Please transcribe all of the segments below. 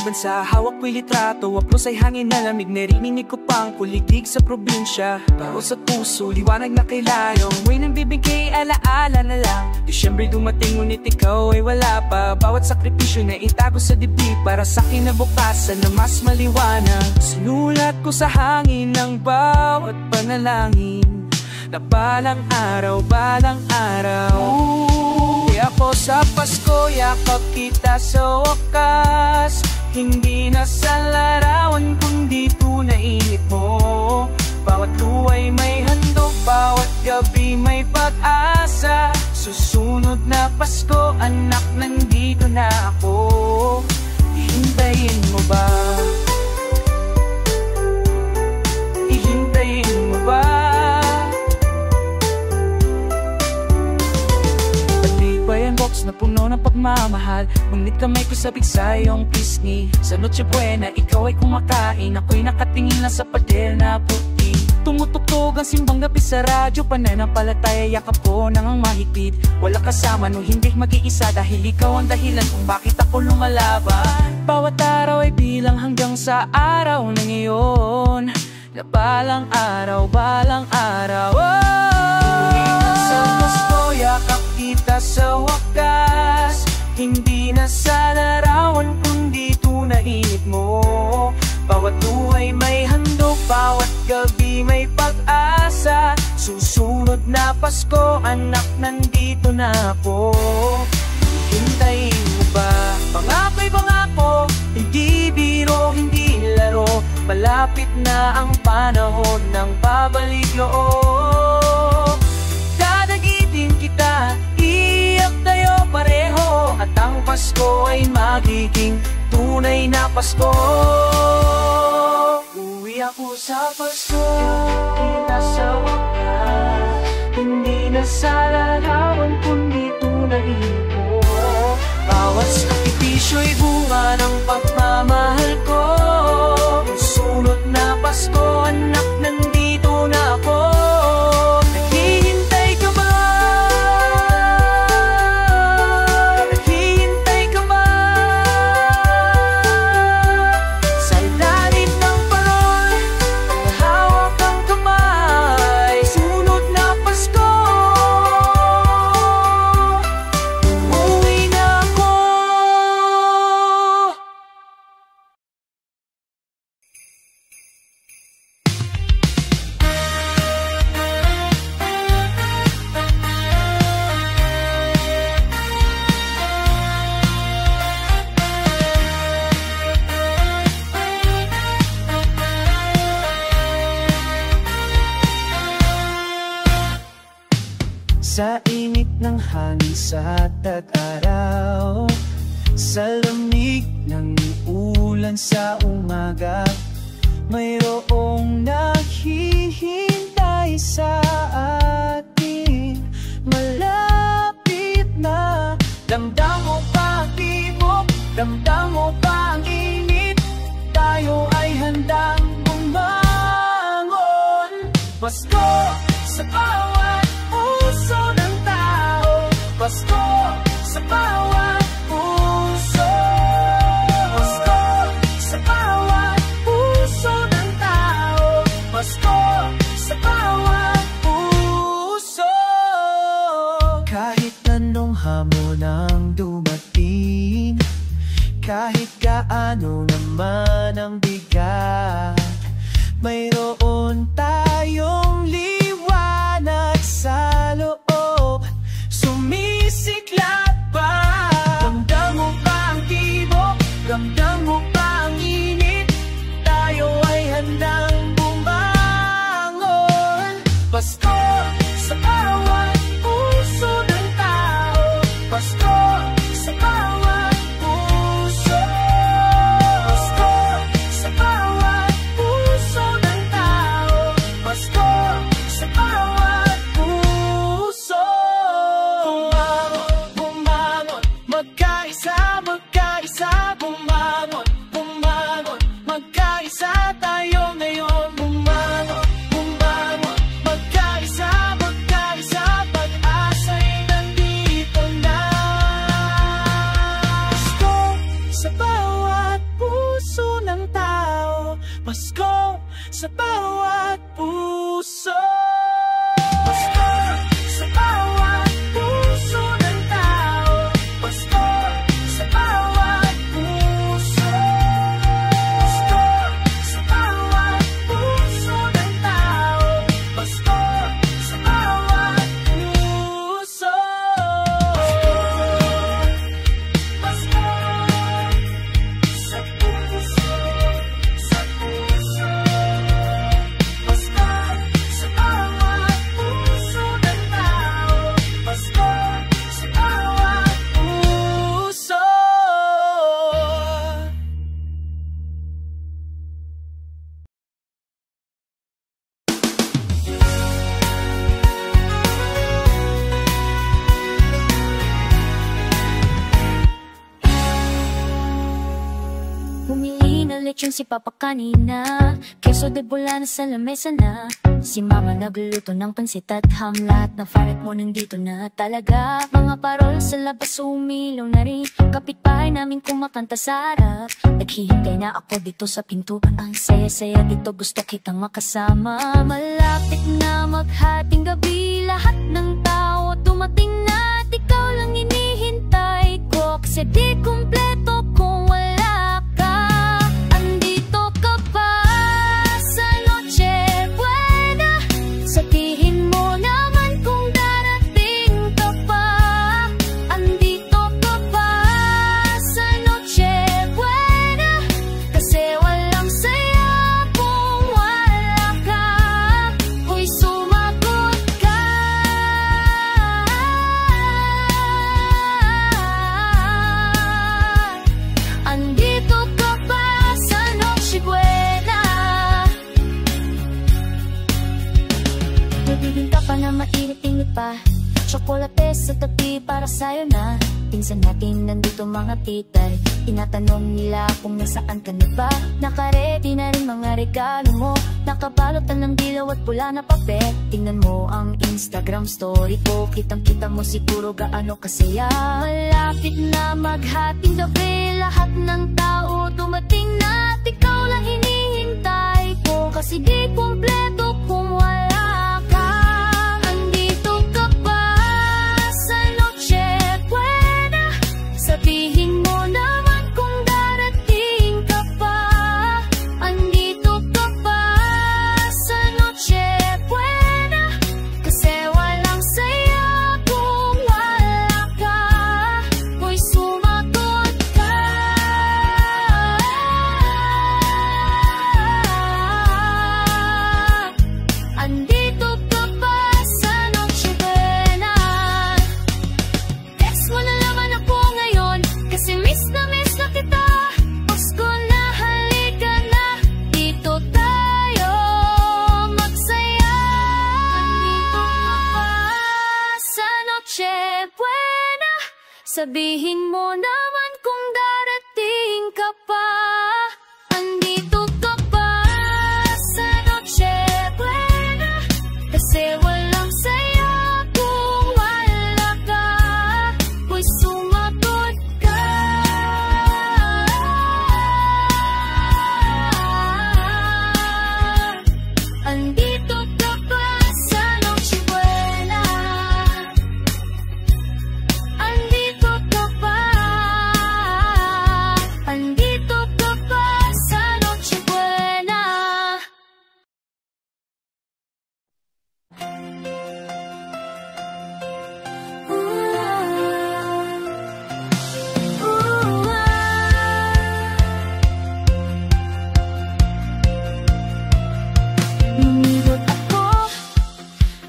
bansa, hawak ko'y litrato. Waplos ay hangin na lamig, narinig ko pang kuliglig sa probinsya. Baro sa puso, liwanag na kailayong way nang bibigay, alaala na lang. Disyembre dumating, ngunit ikaw ay wala pa. Bawat sakripisyo na itago sa dibdib para sa kinabukasan na mas maliwanag. Sinulat ko sa hangin ng bawat panalangin na balang araw, balang araw. Ako sa Pasko, yakap kita sa wakas. Hindi na sa larawan, kundi tunay init mo. Bawat luway may handog, bawat gabi may pag-asa. Susunod na Pasko, anak, nandito na ako. Hihintayin mo ba? Hihintayin mo ba? Box na puno ng pagmamahal, ngunit kamay ko sabik sa iyong pisngi. Sa Noche Buena, ikaw ay kumakain, ako'y nakatingin lang sa pader na puti. Tumutugtog ang simbang gabi sa radyo, pananampalataya, yakap ko nang ang mahigpit. Wala kasama no hindi mag-iisa, dahil ikaw ang dahilan kung bakit ako lumalaban. Bawat araw ay bilang hanggang sa araw ng iyon, na balang araw, balang araw. Sa Pasko, yakap kita sa wakas. Hindi na sa larawan, kundi tunay init mo. Bawat luway may handog, bawat gabi may pag-asa. Susunod na Pasko, anak, nandito na ako. Hintayin mo ba? Pangako'y pangako, hindi biro, hindi laro. Malapit na ang panahon ng babalik loob. Dadagitin kita, iyak tayo pareho, at ang Pasko ay magiging tunay na Pasko. Uwi ako sa Pasko, kita sa wakas. Hindi na sa larawan, kundi tunay mo. Bawat sakripisyo'y bunga ng pagmamahal ko. Sunod na Pasko, anak, nandito na ako. Naghihintay ka ba? Naghihintay ka ba? Sa ilalim ng parol, hawak ang kamay. Sunod na Pasko, uuwi na ako. Sa init ng hangin sa tag-araw, sa lamig ng ulan sa umaga, mayroong naghihintay sa atin. Malapit na, damdam mo ba ang tibok? Damdam mo ba ang init? Tayo ay handang bumangon. Pasko sa bawat puso ng tao, Pasko sa bawat puso. Pasko sa bawat puso ng tao, Pasko sa bawat puso. Kahit anong hamon ang dumating, kahit gaano naman ang bigat, mayroon tayong liwanag sa loob. Sumisiklat pa. Ramdam mo ba ang tibok? Ramdam mo ba ang init? Tayo ay handang bumangon. Pasko sa bawat puso ng tao, Pasko sa bawat puso. Pasko sa bawat puso ng tao, Pasko sa bawat puso. Bumangon, bumangon, magkaisa, magkaisa. Bumangon, bumangon, magkaisa tayo ngayon. Bumangon, bumangon, magkaisa. yung si Papa kanina. Keso de bola na sa lamesa na. Si Mama nagluluto ng pansit at ham. Lahat ng favorite mo nandito na talaga. Mga parol sa labas umilaw na rin. Kapitbahay namin kumakanta sa harap. Naghihintay na ako dito sa pintuan. Ang saya-saya dito, gusto kitang makasama. Malapit na maghating gabi. Lahat ng tao dumating na at ikaw lang hinihintay ko. Kasi di kumpleto kung wala ka. Andito ka pa sa Noche Buena. Sabihin mo naman kung darating ka pa. Andito ka pa sa Noche Buena. Kasi walang saya kung wala ka. Hoy, sumagot ka. Andito ka pa sa Noche Buena. Nabibing ka pa na mainit-init pa. Tsokolate sa tabi para sa'yo na. Pinsan natin nandito mga titay. Tinatanong nila kung nasaan ka na ba. Nakaredy na rin mga regalo mo. Nakabalot na ng dilaw at pula na papel. Tingnan mo ang Instagram story ko. Kitang-kita mo siguro gaano kasaya. Malapit na maghating gabi. Lahat ng tao dumating na at ikaw lang hinihintay ko. Kasi di kumpleto kung wala ka. Andito ka pa sa Noche Buena. Sabihin mo naman kung darating ka pa. Andito ka pa sa Noche Buena. Kasi walang saya kung wala ka. Hoy, sumagot ka. Andito ka pa sa Noche Buena. Text mo na naman ako ngayon. Kasi miss na kita. Pasko na, halika na. Dito tayo magsaya. Andito ka pa sa Noche Buena. Sabihin mo naman kung darating ka pa. Andito ka pa sa Noche Buena. Kasi walang saya kung wala ka. Hoy, sumagot ka. Andito ka pa sa Noche Buena. Andito ka pa. Andito ka pa sa Noche Buena. Lumibot ako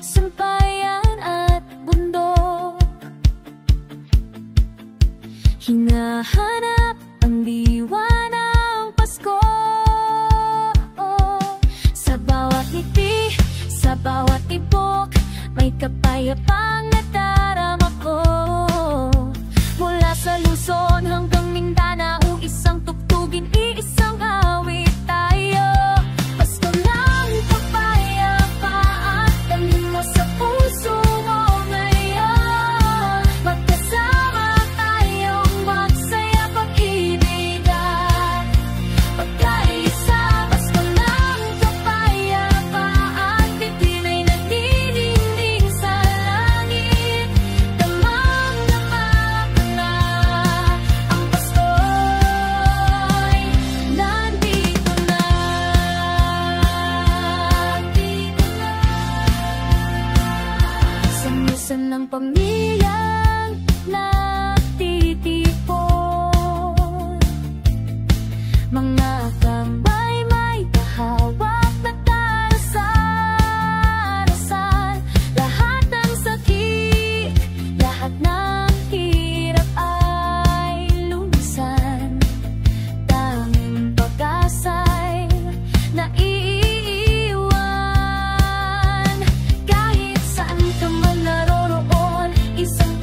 sa bayan at bundok. Hinahanap ang diwa ng Pasko. Sa bawat ngiti, sa bawat tibok, may kapayapang nadarama ko. Mula sa Luzon hanggang Mindanao, isang tugtugin, iisang awit tayo. Pasko ng kapayapaan, dalhin mo sa puso mo ngayon. Magkasama tayong magsaya, pag-ibigan, pagkaisa. Pasko ng kapayapaan, bituin ay nagdidingding sa langit. Damang-dama ka na, ang Pasko'y nandito na. Sa mesa ng pamilyang nagtitipon, mga tambay may kahawak na darasal-asal. Lahat ng sakit, lahat ng hirap ay lumisan. Tanging pag-asa'y naiiwan. Kahit saan ka man naroroon, isang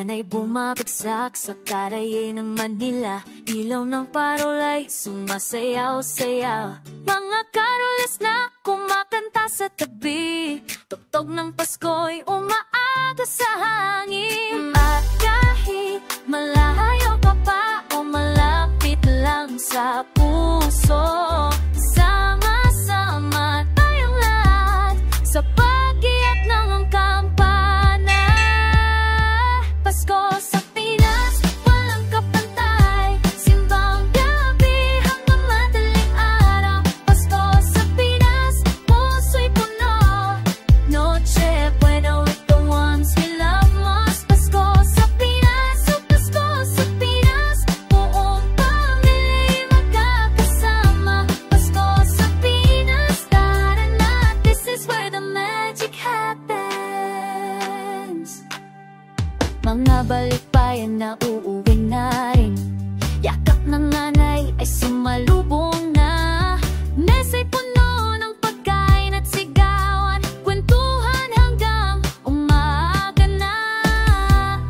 buwan ay bumabagsak sa karaye ng Manila. Ilaw ng parolay sumasayaw-sayaw, mga karoles na kumakanta sa tabi. Tugtog ng Pasko'y umaaga sa hangin. At kahit malayo ka pa o malapit lang sa puso, sama-sama tayong lahat sa pag-iyak ng kampana. Pasko sa Pinas, walang kapantay, simbang gabi hanggang madaling araw. Pasko sa Pinas, puso'y puno, Noche Buena with the ones we love most. Pasko sa Pinas, oh Pasko sa Pinas, buong pamilya magkakasama. Pasko sa Pinas, tara na, this is where the magic happens. Mga balikbayan na uuwi na rin, yakap ng nanay ay sumalubong na. Mesa'y puno ng pagkain at sigawan, kwentuhan hanggang umaga na.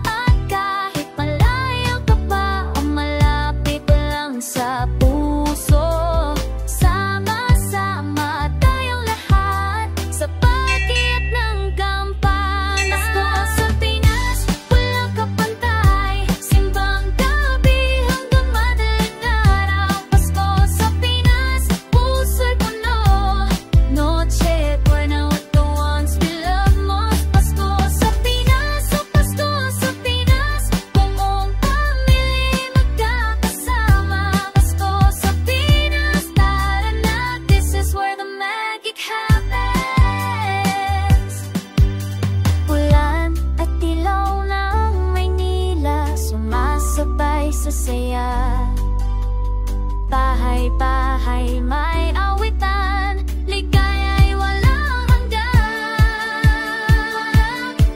At kahit malayo ka pa o malapit lang sa puso, sama-sama tayong lahat sa pag-iyak ng kampana. Pasko sa Pinas, walang kapantay, simbang gabi hanggang madaling araw. Pasko sa Pinas, puso'y puno, Noche Buena with the ones we love most. Pasko sa Pinas, oh Pasko sa Pinas, buong pamilya magkakasama. Pasko sa Pinas, tara na, this is where the magic happens. Ulan at ilaw ng Maynila sumasabay sa saya. Bahay-bahay may awitan, ligaya'y walang hanggan.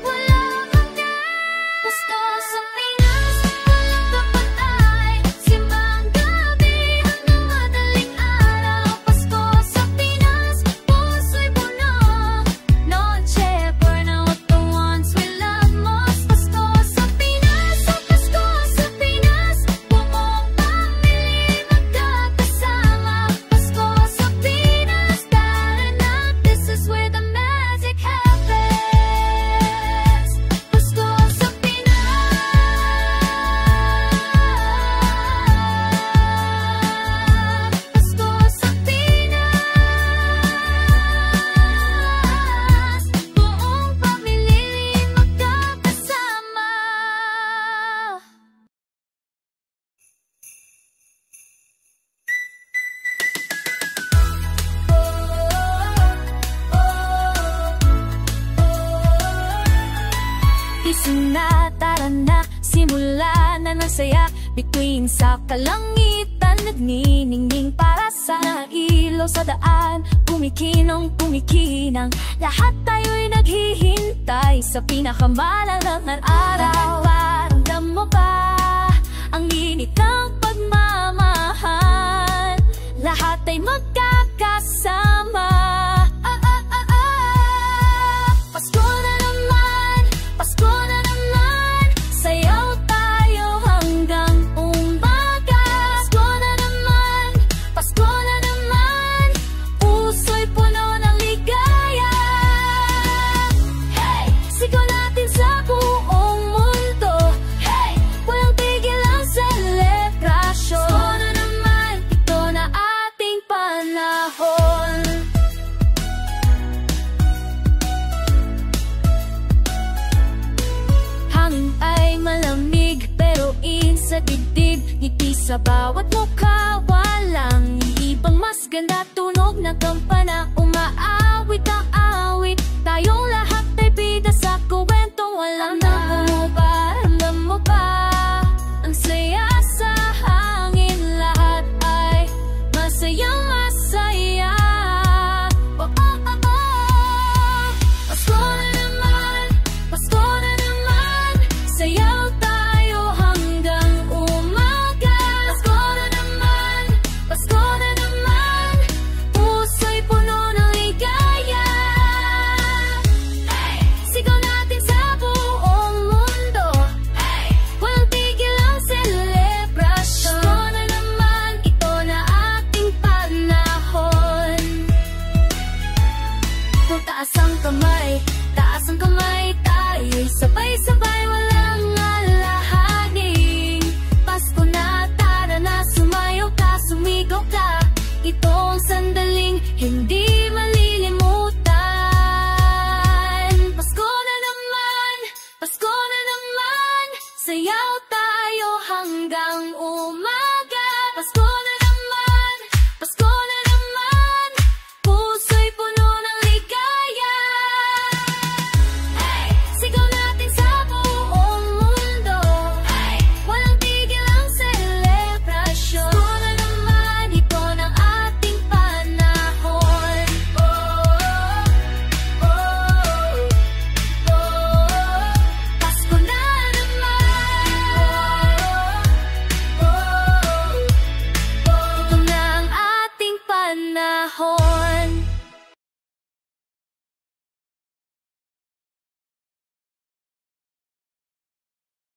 Walang hanggan. Pasko sa Pinas, walang kapantay, simbang gabi hanggang madaling araw. Pasko sa Pinas, puso'y puno, Noche Buena with the ones we love most. Pasko sa Pinas, oh Pasko sa Pinas, buong pamilya magkakasama. Pasko sa Pinas, tara na, this is where the magic happens. Pasko sa Pinas, Pasko sa Pinas, buong pamilya magkakasama. Gising na, tara na, simula na ng saya. Bituin sa kalangitan, nagniningning para sa ilaw sa daan. Kumikinong, kumikinang, lahat tayo'y naghihintay sa pinakamalalang araw. Paramdam mo ba ang init ng pagmamahal? Lahat ay magkakasama. Pasko na naman, Pasko na naman, sayaw tayo hanggang umaga. Pasko na naman, Pasko na naman, puso'y puno ng ligaya. Hey! Sigaw natin sa buong mundo. Hey! Walang tigil ang selebrasyon. Pasko na naman, ito na ating panahon. Hangin ay malamig pero sa dibdib, ngiti sa bawat mukha. Walang ibang mas ganda, tunog ng kampana, umaawit ang awit. Tayong lahat ay bida sa kwento, walang nabuba. Ramdam mo ba ang saya sa hangin? Lahat ay masayang masaya. Oh, oh, oh, oh. Pasko na naman, Pasko na naman, sayaw tayo hanggang umaga. Pasko na naman, taas ang kamay, tayo'y sabay-sabay, walang alahading. Pasko na, tara na, sumayaw ka, sumigaw ka. Ito ang sandaling hindi malilimutan. Pasko na naman, sayaw tayo hanggang umaga. Pasko na naman, puso'y puno ng ligaya. Hey! Sigaw natin sa buong mundo. Hey! Walang tigil ang selebrasyon. Pasko na naman, ito ng ating panahon. Oh, oh, oh, oh. Pasko na naman. Oh, oh, oh. Ito na ang ating panahon.